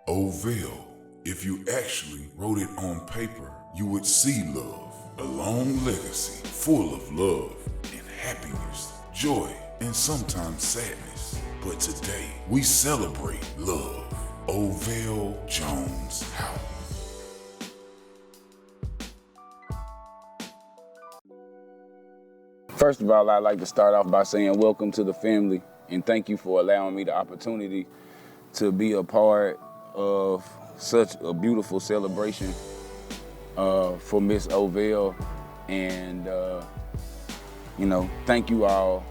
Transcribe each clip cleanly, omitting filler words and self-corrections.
Ovell, if you actually wrote it on paper, you would see love, a long legacy full of love and happiness, joy, and sometimes sadness. But today, we celebrate love. Ovell Jones House. First of all, I'd like to start off by saying welcome to the family and thank you for allowing me the opportunity to be a part of such a beautiful celebration for Miss Ovell. And, thank you all.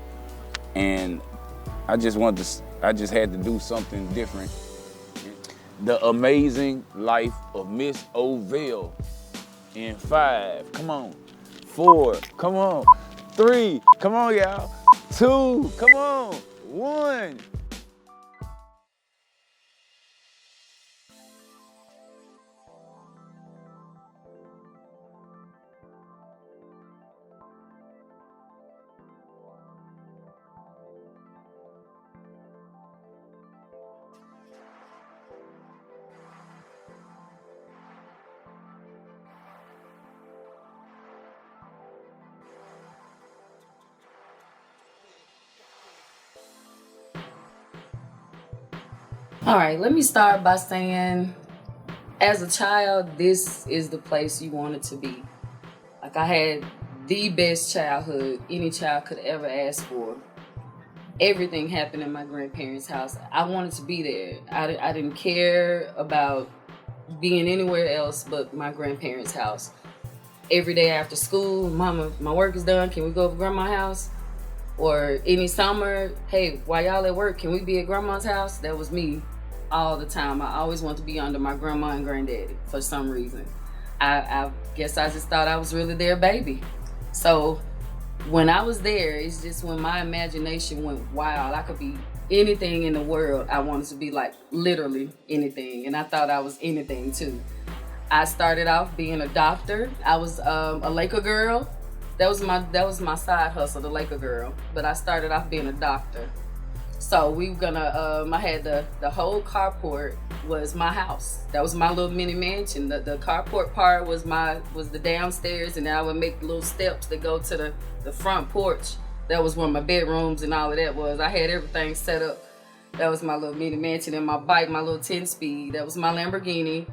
And I just had to do something different. The amazing life of Miss Ovell in 5, come on, 4, come on, 3, come on, y'all, 2, come on, 1. All right, let me start by saying, as a child, this is the place you wanted to be. Like, I had the best childhood any child could ever ask for. Everything happened in my grandparents' house. I wanted to be there. I didn't care about being anywhere else but my grandparents' house. Every day after school, Mama, my work is done. Can we go to Grandma's house? Or any summer, hey, while y'all at work, can we be at Grandma's house? That was me all the time. I always wanted to be under my grandma and granddaddy for some reason. I guess I just thought I was really their baby. So when I was there, it's just when my imagination went wild. I could be anything in the world. I wanted to be like literally anything. And I thought I was anything too. I started off being a doctor. I was a Laker girl. That was my side hustle, the Laker girl. But I started off being a doctor. So we were gonna, I had the whole carport was my house. That was my little mini mansion. The carport part was the downstairs, and then I would make little steps that go to the front porch. That was where my bedrooms and all of that was. I had everything set up. That was my little mini mansion, and my bike, my little 10-speed. That was my Lamborghini.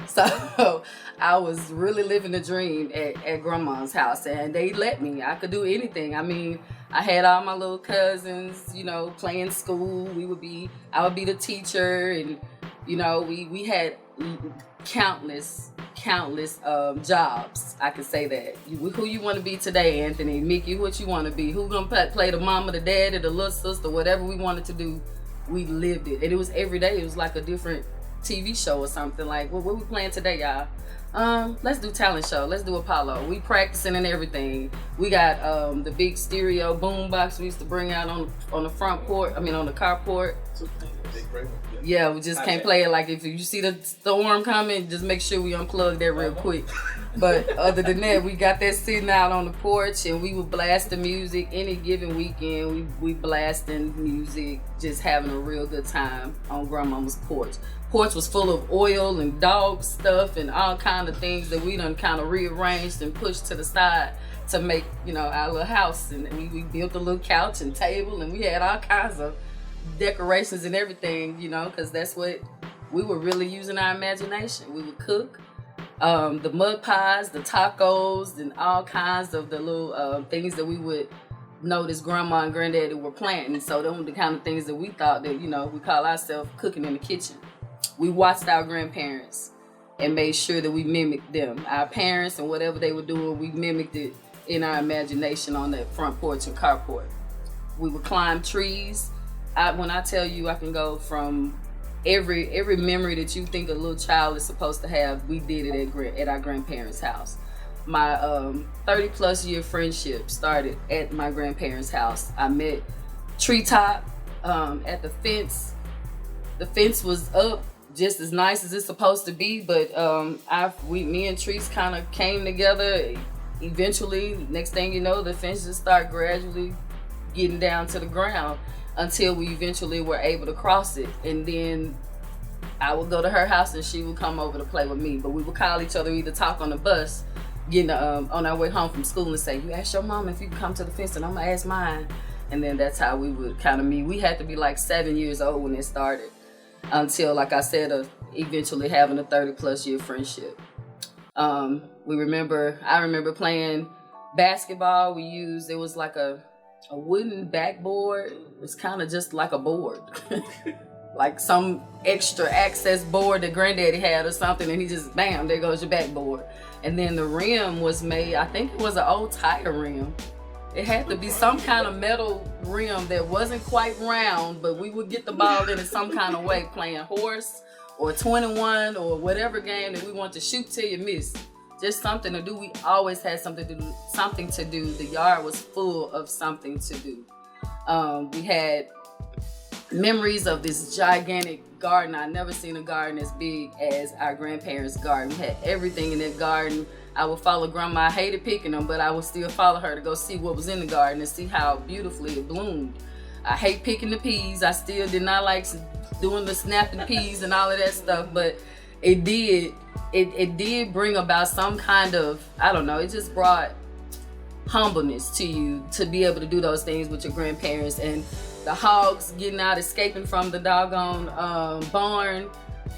So I was really living the dream at Grandma's house, and they let me. I could do anything. I mean, I had all my little cousins, playing school. I would be the teacher, and we had countless jobs. I could say that. Who you want to be today, Anthony? Mickey, what you want to be? Who gonna play the mama, the daddy, the little sister, whatever we wanted to do? We lived it, and it was every day. It was like a different TV show or something. Like, what we playing today, y'all? Let's do talent show. Let's do Apollo. We practicing and everything. We got the big stereo boom box we used to bring out on the front porch. On the carport. Yeah, we just can't play it. Like, if you see the storm coming, just make sure we unplug that real quick. But other than that, we got that sitting out on the porch, and we would blast the music. Any given weekend, we blasting music, just having a real good time on Grandmama's porch. Porch was full of oil and dog stuff and all kind of things that we done kind of rearranged and pushed to the side to make, our little house. And we built a little couch and table, and we had all kinds of decorations and everything, because that's what we were really using our imagination. We would cook the mud pies, the tacos, and all kinds of the little things that we would notice Grandma and Granddaddy were planting. So those were the kind of things that we thought that, we call ourselves cooking in the kitchen. We watched our grandparents and made sure that we mimicked them. Our parents and whatever they were doing, we mimicked it in our imagination on that front porch and carport. We would climb trees. When I tell you, I can go from every memory that you think a little child is supposed to have, we did it at our grandparents' house. My 30 plus year friendship started at my grandparents' house. I met Treetop at the fence. The fence was up just as nice as it's supposed to be, but me and Trees kind of came together. Eventually, next thing you know, the fence just started gradually getting down to the ground. until we eventually were able to cross it. And then I would go to her house and she would come over to play with me. But we would call each other, either talk on the bus, getting on our way home from school, and say, you ask your mom if you can come to the fence, and I'm gonna ask mine. And then that's how we would kind of meet. We had to be like 7 years old when it started, until, like I said, eventually having a 30+ year friendship. I remember playing basketball. It was like a wooden backboard. It was kind of just like a board. Like some extra access board that granddaddy had or something, and he just, bam, there goes your backboard. And then the rim was made, I think it was an old tire rim. It had to be some kind of metal rim that wasn't quite round, but we would get the ball in some kind of way, playing horse or 21 or whatever game that we want to shoot till you miss. Just something to do. We always had something to do. The yard was full of something to do. We had memories of this gigantic garden. I never seen a garden as big as our grandparents' garden. We had everything in that garden. I would follow grandma. I hated picking them, but I would still follow her to go see what was in the garden and see how beautifully it bloomed. I hate picking the peas. I still did not like doing the snapping peas and all of that stuff, but it did bring about some kind of, I don't know, it just brought humbleness to you to be able to do those things with your grandparents. And the hogs getting out, escaping from the doggone barn,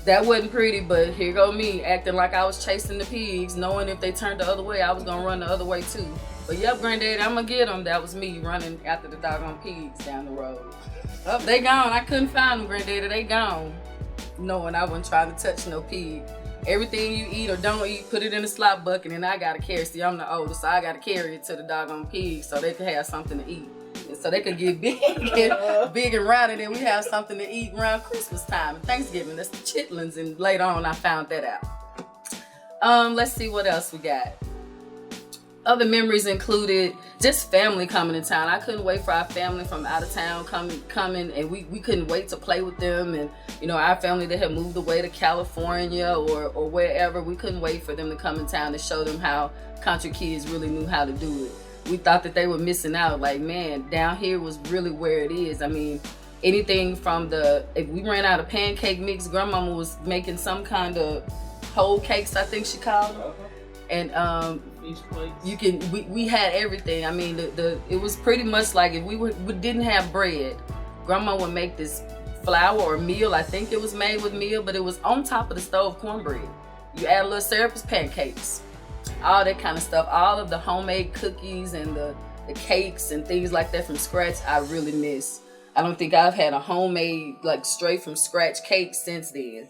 that wasn't pretty, but here go me acting like I was chasing the pigs, knowing if they turned the other way, I was gonna run the other way too. But yep, granddaddy, I'm gonna get them. That was me running after the doggone pigs down the road. Oh, they gone. I couldn't find them, granddaddy. They gone. Knowing I wasn't trying to touch no pig. Everything you eat or don't eat, put it in a slop bucket, and I gotta carry. See, I'm the oldest, so I gotta carry it to the doggone pigs so they can have something to eat. And so they can get big and round, and then we have something to eat around Christmas time and Thanksgiving. That's the chitlins, and later on I found that out. Let's see what else we got. Other memories included just family coming in town. I couldn't wait for our family from out of town coming, and we couldn't wait to play with them. And our family that had moved away to California or wherever, we couldn't wait for them to come in town to show them how country kids really knew how to do it. We thought that they were missing out. Like, man, down here was really where it is. I mean, anything from if we ran out of pancake mix, grandmama was making some kind of whole cakes, I think she called them. And we had everything. I mean, it was pretty much like if we didn't have bread, grandma would make this flour or meal. I think it was made with meal, but it was on top of the stove cornbread. You add a little syrup, it's pancakes, all that kind of stuff. All of the homemade cookies and the cakes and things like that from scratch, I really miss. I don't think I've had a homemade, like straight from scratch cake since then.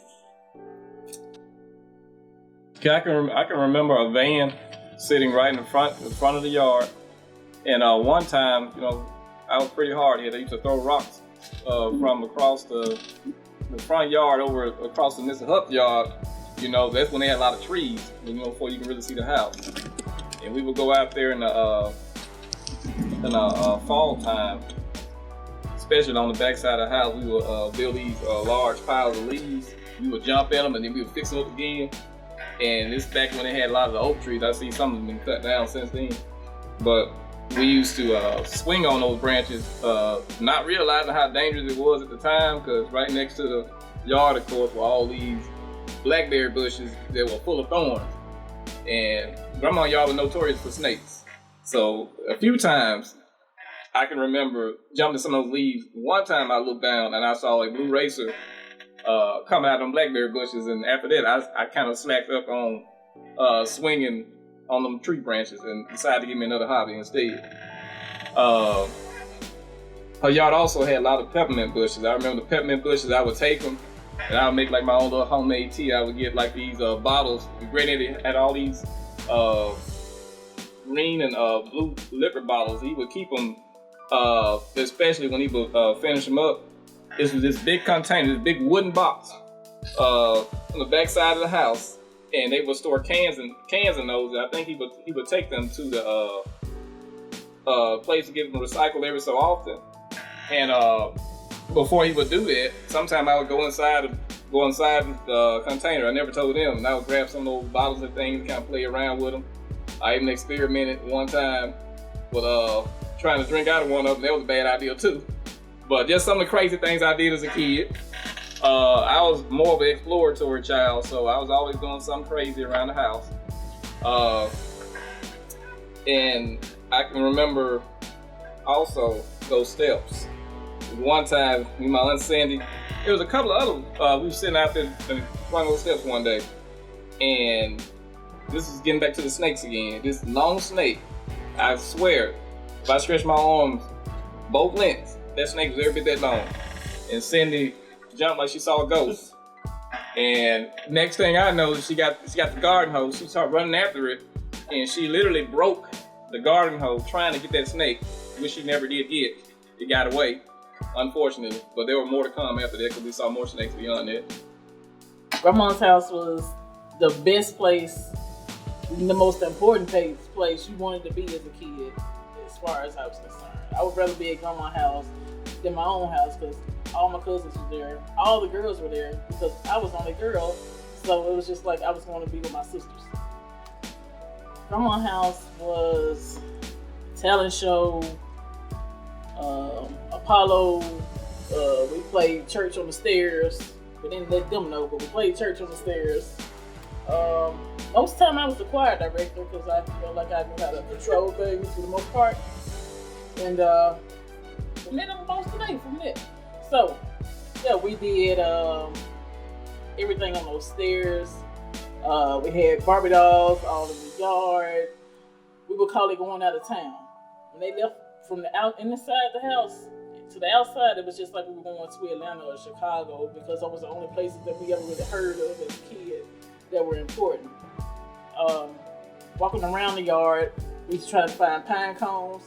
I can remember a van sitting right in the front of the yard, and one time, I was pretty hard hit. I used to throw rocks from across the front yard over across the Mr. Huck's yard. That's when they had a lot of trees, before you can really see the house. And we would go out there in the fall time, especially on the backside of the house. We would build these large piles of leaves. We would jump in them, and then we would fix them up again. And this back when they had a lot of the oak trees. I see some of them been cut down since then. But we used to swing on those branches, not realizing how dangerous it was at the time, because right next to the yard, of course, were all these blackberry bushes that were full of thorns. And grandma and y'all were notorious for snakes. So a few times I can remember jumping some of those leaves. One time I looked down and I saw a blue racer coming out of them blackberry bushes, and after that I kind of slacked up on swinging on them tree branches and decided to give me another hobby instead. Her yard also had a lot of peppermint bushes. I remember the peppermint bushes, I would take them and I would make like my own little homemade tea. I would get like these bottles. The granddaddy had all these green and blue liquor bottles. He would keep them, especially when he would finish them up. This was this big container, this big wooden box on the back side of the house, and they would store cans in those. And I think he would take them to the place to get them recycled every so often. And before he would do that, sometime I would go inside the container. I never told him, and I would grab some of those bottles and things, kind of play around with them. I even experimented one time with trying to drink out of one of them. That was a bad idea too. But just some of the crazy things I did as a kid. I was more of an exploratory child, so I was always doing something crazy around the house. And I can remember also those steps. One time, me and my Aunt Sandy, there was a couple of other, we were sitting out there in front of those steps one day, and this is getting back to the snakes again. This long snake, I swear, if I stretch my arms both lengths, that snake was every bit that long. And Cindy jumped like she saw a ghost. And next thing I know, she got the garden hose. She started running after it, and she literally broke the garden hose trying to get that snake, which she never did get. It got away, unfortunately. But there were more to come after that because we saw more snakes beyond that. Grandma's house was the best place, the most important place you wanted to be as a kid, as far as I was concerned. I would rather be at grandma's house than my own house because all my cousins were there. All the girls were there because I was the only girl, so it was just like I was going to be with my sisters. Grandma's house was talent show, Apollo. We played church on the stairs. We didn't let them know, but we played church on the stairs. Most of the time I was the choir director because I felt like I knew how to control things for the most part. And met them most today from it. So, yeah, we did everything on those stairs. We had Barbie dolls all in the yard. We would call it going out of town. When they left from the inside the house to the outside, it was just like we were going to Atlanta or Chicago because those were the only places that we ever really heard of as a kid that were important. Walking around the yard, we used to try to find pine cones,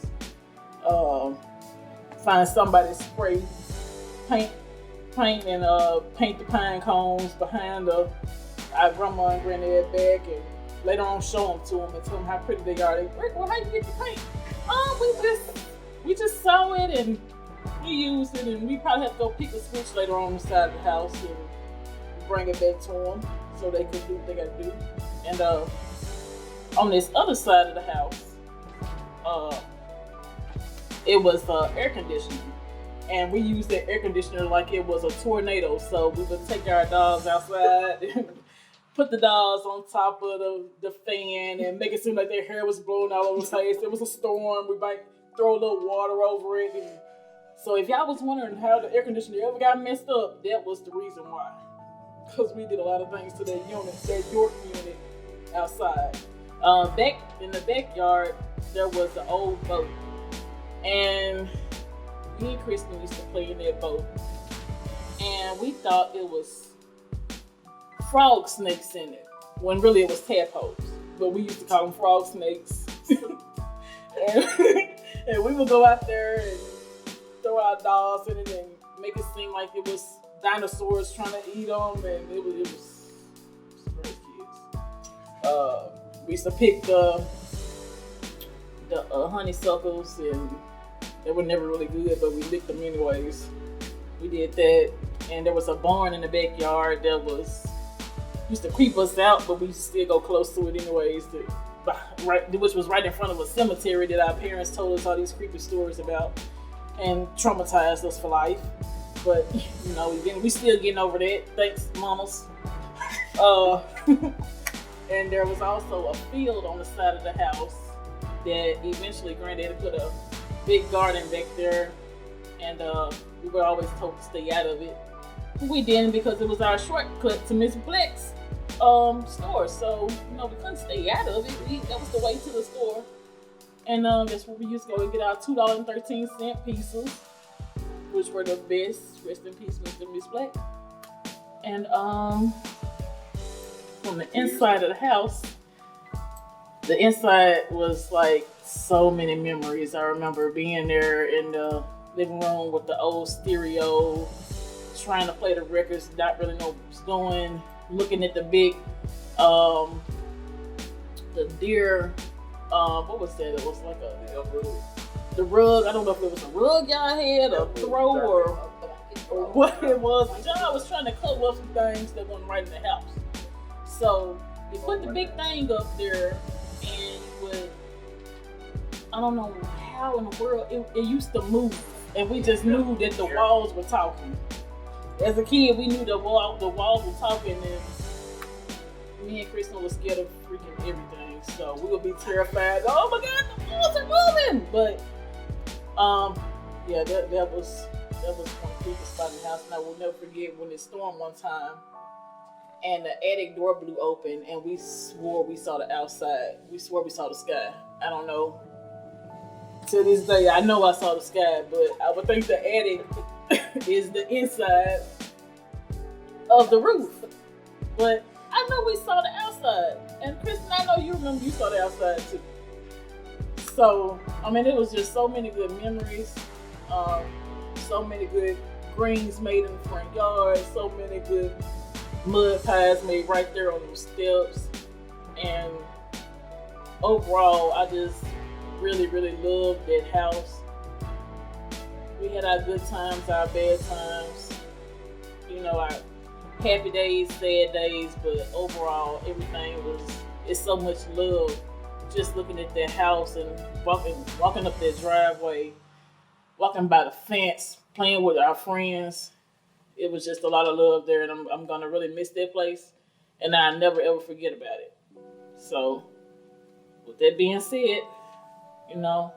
find somebody to spray paint and paint the pine cones behind our grandma and granddad back, and later on show them to them and tell them how pretty they are. Well, how you get the paint? We just saw it and we used it, and we probably have to go pick a switch later on the side of the house and bring it back to them so they could do what they got to do. And on this other side of the house, it was air conditioning. And we used that air conditioner like it was a tornado. So we would take our dolls outside and put the dolls on top of the fan and make it seem like their hair was blowing all over the place. There was a storm. We might throw a little water over it. And so if y'all was wondering how the air conditioner ever got messed up, that was the reason why. Because we did a lot of things to that York unit outside. Back in the backyard, there was an old boat. And me and Kristen used to play in that boat. And we thought it was frog snakes in it, when really it was tadpoles. But we used to call them frog snakes. and we would go out there and throw our dolls in it and make it seem like it was dinosaurs trying to eat them. And it was great kids. We used to pick the honeysuckles, and they were never really good, but we licked them anyways. We did that, and there was a barn in the backyard that used to creep us out, but we used to still go close to it anyways, which was right in front of a cemetery that our parents told us all these creepy stories about and traumatized us for life. But, we still getting over that. Thanks, mamas. And there was also a field on the side of the house that eventually Granddaddy put a big garden back there, and we were always told to stay out of it. We didn't because it was our shortcut to Miss Black's store, so we couldn't stay out of it. That was the way to the store, and that's where we used to go and get our $2.13 pieces, which were the best. Rest in peace, Mr. Miss Black. And from the inside of the house, the inside was like so many memories. I remember being there in the living room with the old stereo, trying to play the records, not really know what was going, looking at the big, the deer, what was that? It was like the rug. I don't know if it was a rug y'all had, a throw, or what it was. John was trying to cover up some things that wasn't right in the house. So you put the big thing up there, and you would, I don't know how in the world, it used to move and we just knew that the walls were talking. As a kid, we knew the walls were talking, and me and Kristen was scared of freaking everything. So we would be terrified. Oh my God, the walls are moving! But yeah, that was one of the creepiest spot in the house, and I will never forget when it stormed one time, and the attic door blew open, and we swore we saw the outside. We swore we saw the sky. I don't know. To this day, I know I saw the sky, but I would think the attic is the inside of the roof. But I know we saw the outside. And Kristen, I know you remember you saw the outside too. So, I mean, it was just so many good memories. So many good greens made in the front yard. So many good mud pies made right there on those steps. And overall, I just really, really loved that house. We had our good times, our bad times, you know, our happy days, sad days, but overall, everything it's so much love. Just looking at that house and walking up that driveway, walking by the fence, playing with our friends. It was just a lot of love there, and I'm gonna really miss that place, and I'll never ever forget about it. So, with that being said, you know,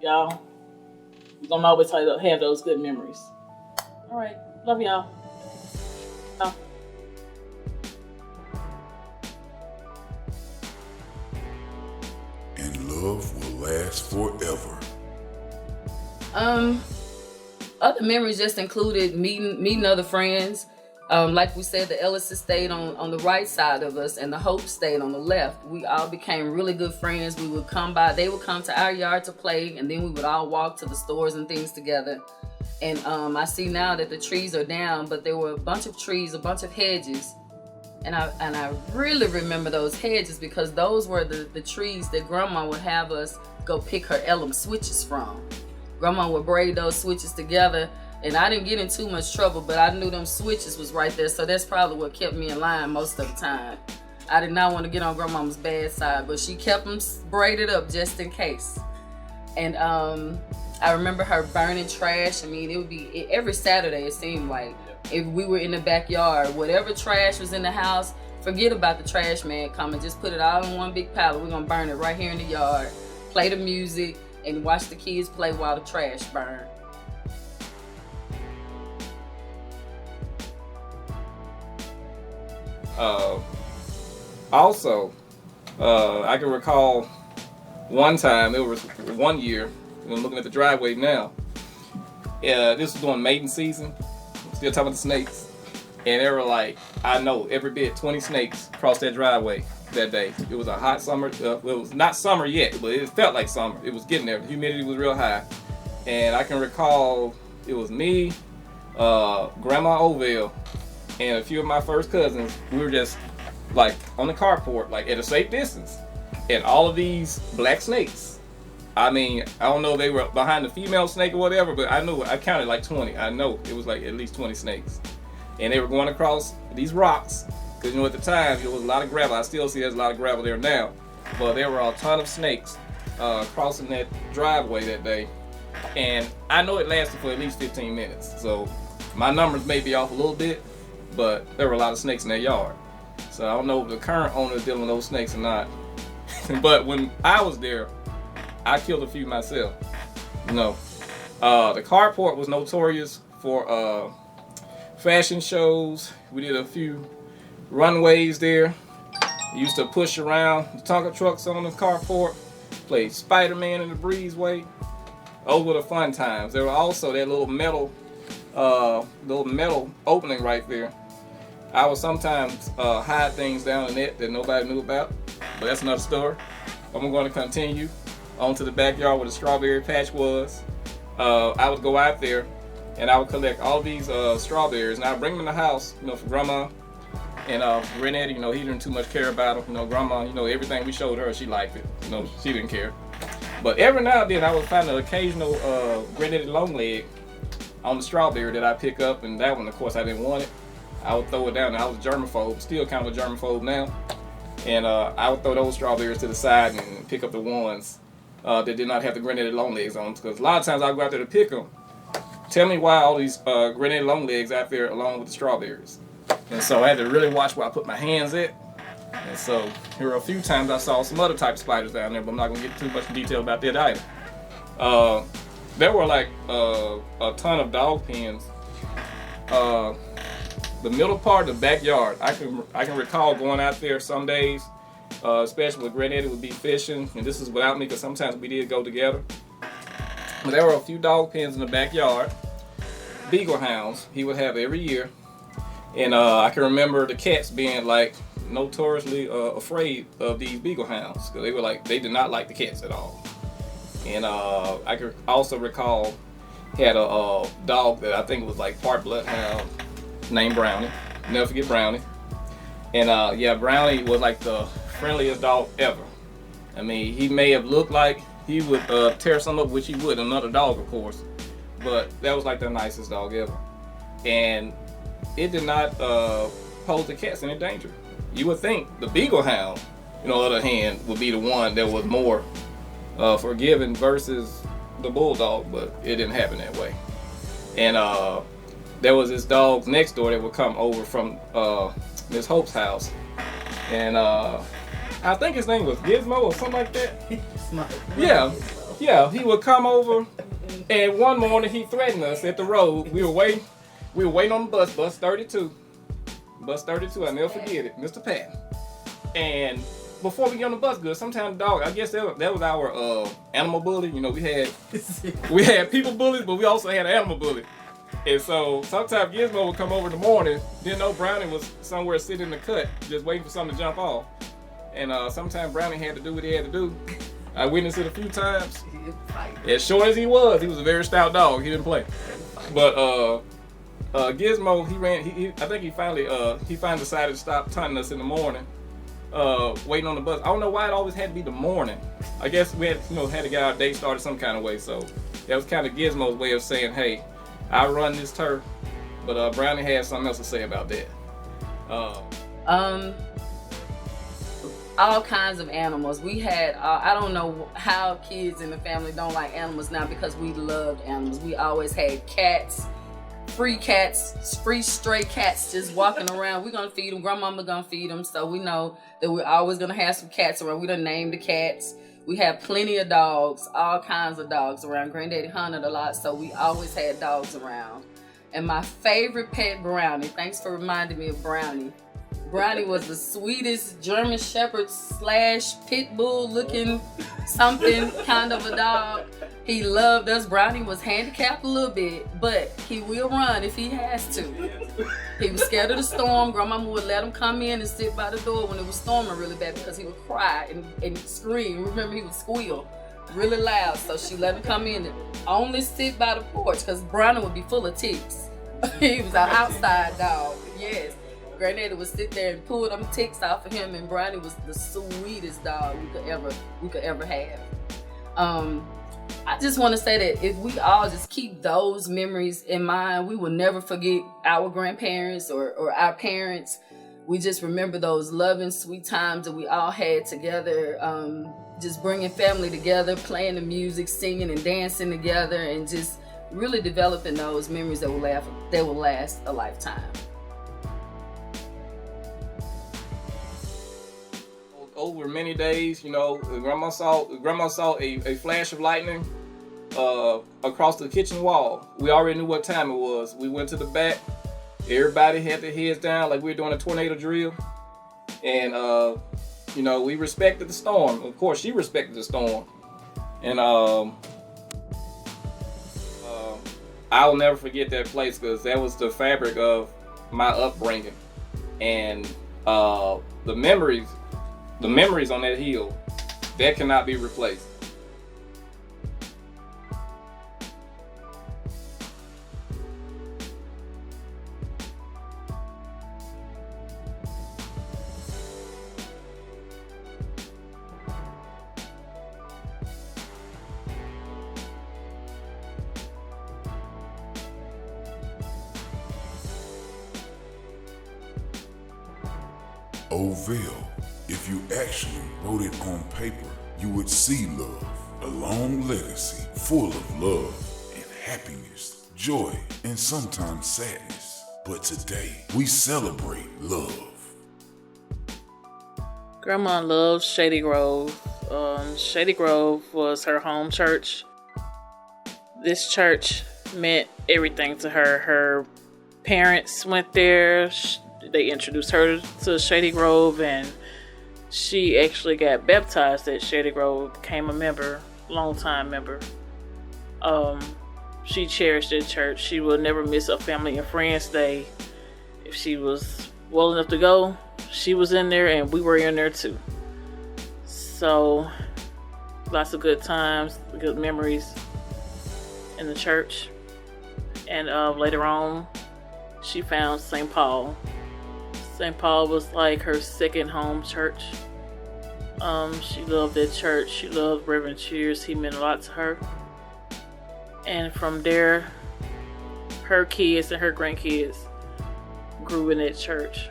y'all, we're gonna always have those good memories. All right, love y'all. And love will last forever. Other memories just included meeting other friends. Like we said, the Ellises stayed on the right side of us, and the Hope stayed on the left. We all became really good friends. We would come by, they would come to our yard to play, and then we would all walk to the stores and things together. And I see now that the trees are down, but there were a bunch of trees, a bunch of hedges. And I really remember those hedges because those were the trees that Grandma would have us go pick her Elam switches from. Grandma would braid those switches together, and I didn't get in too much trouble, but I knew them switches was right there, so that's probably what kept me in line most of the time. I did not want to get on Grandmama's bad side, but she kept them braided up just in case. And I remember her burning trash. I mean, it would be every Saturday, it seemed like. If we were in the backyard, whatever trash was in the house, forget about the trash man coming. Just put it all in one big pile. We're going to burn it right here in the yard, play the music, and watch the kids play while the trash burned. Also, I can recall one time, it was 1 year, I'm looking at the driveway now. This was during mating season, still talking about the snakes. And they were like, I know, every bit 20 snakes crossed that driveway that day. It was a hot summer. Well, it was not summer yet, but it felt like summer. It was getting there. The humidity was real high. And I can recall it was me, Grandma Ovell, and a few of my first cousins. We were just like on the carport, like at a safe distance. And all of these black snakes. I mean, I don't know if they were behind the female snake or whatever, but I counted like 20. I know it was like at least 20 snakes. And they were going across these rocks, because you know at the time there was a lot of gravel. I still see there's a lot of gravel there now, but there were a ton of snakes crossing that driveway that day. And I know it lasted for at least 15 minutes. So my numbers may be off a little bit, but there were a lot of snakes in that yard. So I don't know if the current owner is dealing with those snakes or not. But when I was there, I killed a few myself. You know, the carport was notorious for fashion shows. We did a few runways there. We used to push around the Tonka trucks on the carport, played Spider-Man in the breezeway. Those were the fun times. There were also that little metal opening right there. I would sometimes hide things down in it that nobody knew about, but that's another story. I'm going to continue onto the backyard where the strawberry patch was. I would go out there and I would collect all these strawberries, and I would bring them in the house, you know, for Grandma. And Renette, you know, he didn't too much care about them. You know, Grandma, you know, everything we showed her, she liked it. You know, she didn't care. But every now and then I would find an occasional red-headed longleg on the strawberry that I pick up, and that one, of course, I didn't want it. I would throw it down, and I was a germaphobe, still kind of a germaphobe now. And I would throw those strawberries to the side and pick up the ones that did not have the granddaddy long legs on. Because a lot of times I go out there to pick them. Tell me why all these granddaddy long legs out there along with the strawberries. And so I had to really watch where I put my hands at. And so here were a few times I saw some other type of spiders down there, but I'm not gonna get too much detail about that either. There were like a ton of dog pens. The middle part of the backyard, I can recall going out there some days, especially when Granddaddy would be fishing, and this is without me because sometimes we did go together. But there were a few dog pens in the backyard, beagle hounds he would have every year, and I can remember the cats being like notoriously afraid of these beagle hounds because they did not like the cats at all. And I could also recall he had a dog that I think was like part bloodhound named Brownie. Never forget Brownie. And Brownie was like the friendliest dog ever. I mean, he may have looked like he would tear something up, which he would, another dog, of course. But that was like the nicest dog ever. And it did not pose the cats any danger. You would think the beagle hound, on the other hand, would be the one that was more forgiving versus the bulldog, but it didn't happen that way. And there was this dog next door that would come over from Miss Hope's house, and I think his name was Gizmo or something like that. Yeah, he would come over, and one morning he threatened us at the road. We were waiting on the bus 32. Bus 32, I'll never forget it, Mr. Pat. And before we get on the bus, good, sometimes the dog, I guess that was our animal bully. We had people bullies, but we also had an animal bully. And so sometimes Gizmo would come over in the morning, didn't know Brownie was somewhere sitting in the cut, just waiting for something to jump off. And sometimes Brownie had to do what he had to do. I witnessed it a few times. As short as he was a very stout dog. He didn't play. But Gizmo, I think he finally decided to stop taunting us in the morning, waiting on the bus. I don't know why it always had to be the morning. I guess we had to get our day started some kind of way. So that was kind of Gizmo's way of saying, hey, I run this turf. But Brownie had something else to say about that. All kinds of animals. We had, I don't know how kids in the family don't like animals now because we loved animals. We always had cats, free stray cats just walking around. We're gonna feed them, grandmama gonna feed them, so we know that we're always gonna have some cats around. We done named the cats. We have plenty of dogs, all kinds of dogs around. Granddaddy hunted a lot, so we always had dogs around. And my favorite pet, Brownie, thanks for reminding me of Brownie. Brownie was the sweetest German Shepherd / pit bull looking something kind of a dog. He loved us. Brownie was handicapped a little bit, but he will run if he has to. He was scared of the storm. Grandmama would let him come in and sit by the door when it was storming really bad because he would cry and scream. Remember, he would squeal really loud, so she let him come in and only sit by the porch because Brownie would be full of ticks. He was an outside dog, yes. Granddaddy would sit there and pull them ticks off of him, and Brownie was the sweetest dog we could ever have. I just want to say that if we all just keep those memories in mind, we will never forget our grandparents or our parents. We just remember those loving, sweet times that we all had together, just bringing family together, playing the music, singing and dancing together, and just really developing those memories that will last a lifetime. Over many days, grandma saw a flash of lightning across the kitchen wall. We already knew what time it was. We went to the back. Everybody had their heads down like we were doing a tornado drill. And, we respected the storm. Of course, she respected the storm. And I'll never forget that place because that was the fabric of my upbringing. And the memories on that hill, that cannot be replaced. Ovell, if you actually wrote it on paper, you would see love A long legacy full of love and happiness, joy, and sometimes sadness. But today, we celebrate love. Grandma loved Shady Grove. Shady Grove was her home church. This church meant everything to her. Her parents went there. They introduced her to Shady Grove, and she actually got baptized at Shady Grove, became a member, long-time member. She cherished that church. She will never miss a family and friends day. If she was well enough to go, she was in there, and we were in there too. So, lots of good times, good memories in the church. And later on, she found St. Paul. St. Paul was like her second home church. She loved that church. She loved Reverend Cheers. He meant a lot to her. And from there, her kids and her grandkids grew in that church.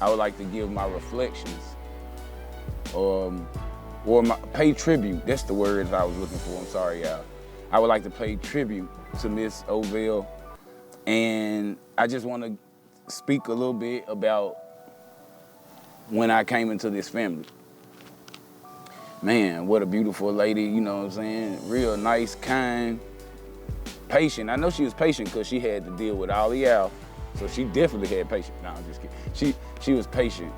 I would like to give my reflections, or pay tribute. That's the words I was looking for. I'm sorry, y'all. I would like to pay tribute to Miss Ovell, and I just want to speak a little bit about when I came into this family. Man, what a beautiful lady, you know what I'm saying? Real nice, kind, patient. I know she was patient because she had to deal with all of y'all. So she definitely had patience. No, I'm just kidding. She was patient,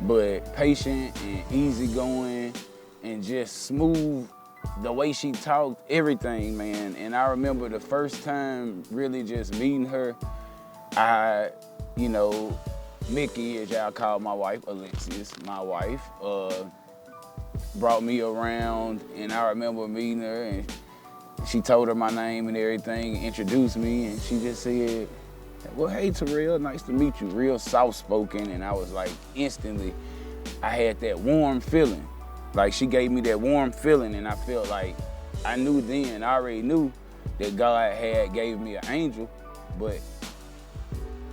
but patient and easygoing and just smooth. The way she talked, everything, man. And I remember the first time really just meeting her, Mickey, as y'all call my wife, Alexis, my wife, brought me around, and I remember meeting her, and she told her my name and everything, introduced me, and she just said, well, hey, Terrell, nice to meet you. Real soft-spoken, and I was like, instantly, I had that warm feeling. Like, she gave me that warm feeling, and I felt like I knew then, I already knew that God gave me an angel, but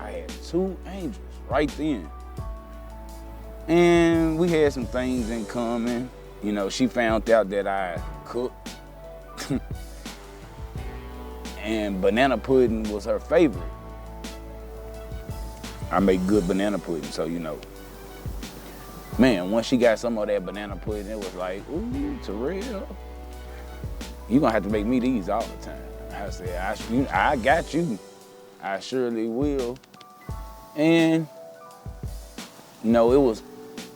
I had two angels right then. And we had some things in common. You know, she found out that I cooked, and banana pudding was her favorite. I make good banana pudding, so man, once she got some of that banana pudding, it was like, ooh, Terrell, you gonna have to make me these all the time. I said, I got you. I surely will. And, it was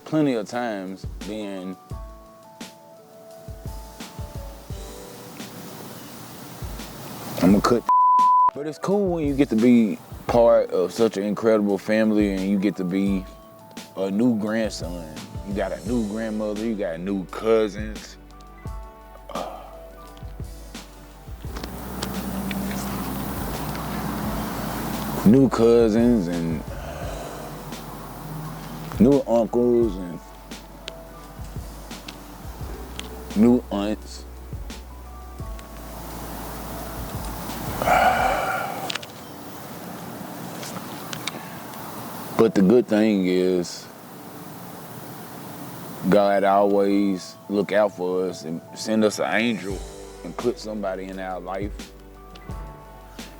plenty of times being I'm gonna cut, but it's cool when you get to be part of such an incredible family and you get to be a new grandson. You got a new grandmother, you got new cousins. New cousins and new uncles and new aunts. But the good thing is, God always look out for us and send us an angel and put somebody in our life.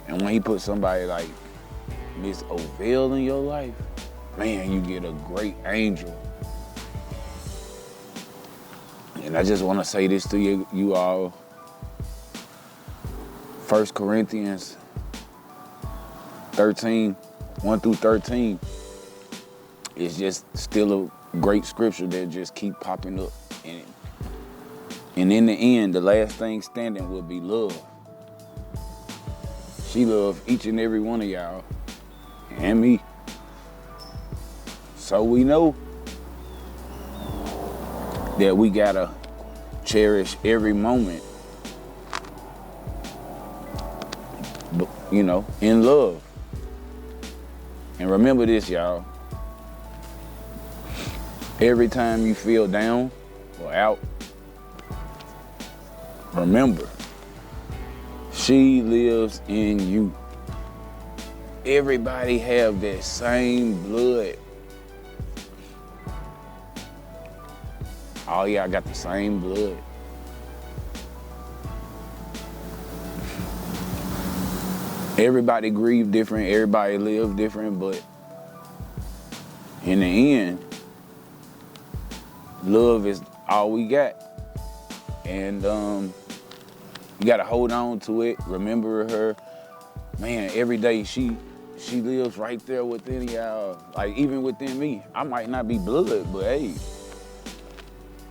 And when he put somebody like Miss Ovell in your life, man, you get a great angel. And I just want to say this to you all. 1 Corinthians 13, 1 through 13. It's just still a great scripture that just keep popping up. And in the end, the last thing standing will be love. She loved each and every one of y'all and me. So we know that we gotta cherish every moment you know, in love. And remember this, y'all. Every time you feel down or out, remember, she lives in you. Everybody have that same blood. All y'all got the same blood. Everybody grieve different, everybody live different, but in the end, love is all we got. And you gotta hold on to it, remember her. Man, every day she lives right there within y'all. Like even within me, I might not be blood, but hey,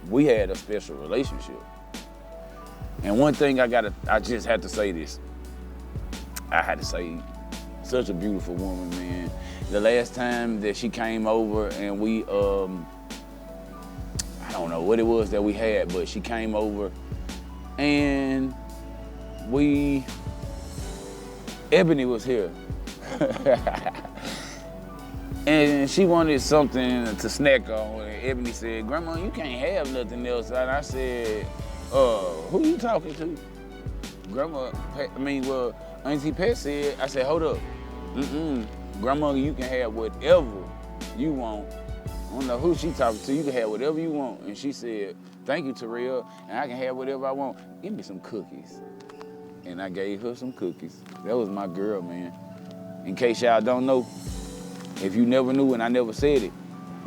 we had a special relationship. And one thing I just had to say this. I had to say, such a beautiful woman, man. The last time that she came over and we, I don't know what it was that we had, but she came over and Ebony was here. And she wanted something to snack on. And Ebony said, Grandma, you can't have nothing else. And I said, who you talking to? Auntie Pat said, I said, hold up. Grandma, you can have whatever you want. I don't know who she talking to. You can have whatever you want. And she said, thank you, Terrell, and I can have whatever I want. Give me some cookies. And I gave her some cookies. That was my girl, man. In case y'all don't know, if you never knew and I never said it,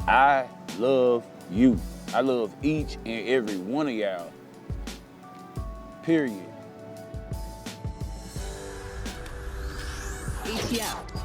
I love you. I love each and every one of y'all. Period. ATL.